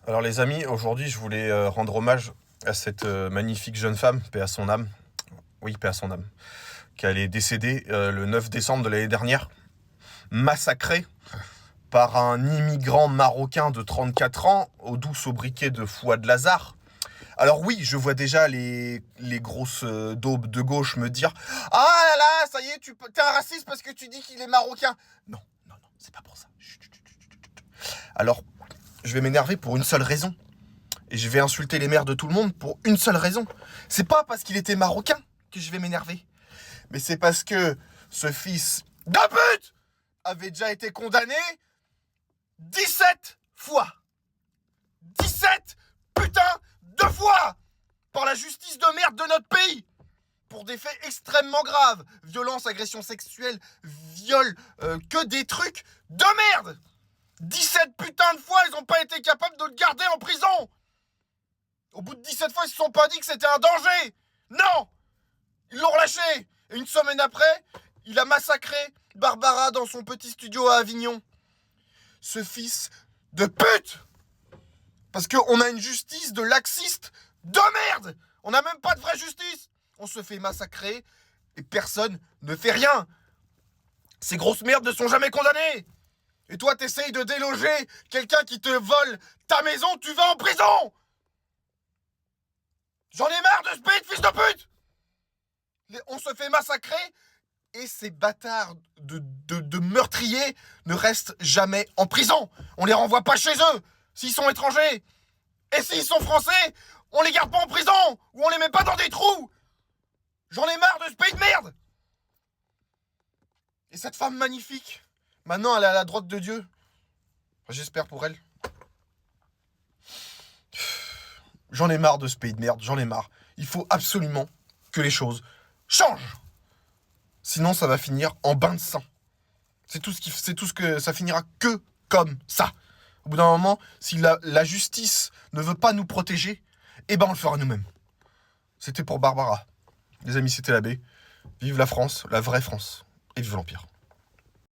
Alors les amis, aujourd'hui je voulais rendre hommage à cette magnifique jeune femme, paix à son âme, oui paix à son âme, qu'elle est décédée le 9 décembre de l'année dernière, massacrée par un immigrant marocain de 34 ans au doux sobriquet de Fouad Lazare. Alors oui, je vois déjà les grosses daubes de gauche me dire « Ah là là, ça y est, t'es un raciste parce que tu dis qu'il est marocain !» Non, non, non, c'est pas pour ça. Chut, chut, chut, chut. Alors, je vais m'énerver pour une seule raison. Et je vais insulter les mères de tout le monde pour une seule raison. C'est pas parce qu'il était marocain que je vais m'énerver. Mais c'est parce que ce fils de pute avait déjà été condamné 17 fois. 17 putain de fois par la justice de merde de notre pays. Pour des faits extrêmement graves. Violence, agression sexuelle, viol, que des trucs de merde. 17 putains de fois, ils n'ont pas été capables de le garder en prison. Au bout de 17 fois, ils se sont pas dit que c'était un danger. Non. Ils l'ont relâché. Et une semaine après, il a massacré Barbara dans son petit studio à Avignon. Ce fils de pute. Parce qu'on a une justice de laxiste de merde. On n'a même pas de vraie justice. On se fait massacrer et personne ne fait rien. Ces grosses merdes ne sont jamais condamnées. Et toi, t'essayes de déloger quelqu'un qui te vole ta maison, tu vas en prison. J'en ai marre de ce pays de fils de pute. On se fait massacrer et ces bâtards de meurtriers ne restent jamais en prison. On les renvoie pas chez eux s'ils sont étrangers. Et s'ils sont français, on les garde pas en prison ou on les met pas dans des trous. J'en ai marre de ce pays de merde. Et cette femme magnifique, maintenant elle est à la droite de Dieu. J'espère pour elle. J'en ai marre de ce pays de merde, j'en ai marre. Il faut absolument que les choses changent. Sinon ça va finir en bain de sang. C'est tout ce que ça finira que comme ça. Au bout d'un moment, si la justice ne veut pas nous protéger, eh ben on le fera nous-mêmes. C'était pour Barbara. Les amis, c'était l'abbé. Vive la France, la vraie France. Et vive l'Empire.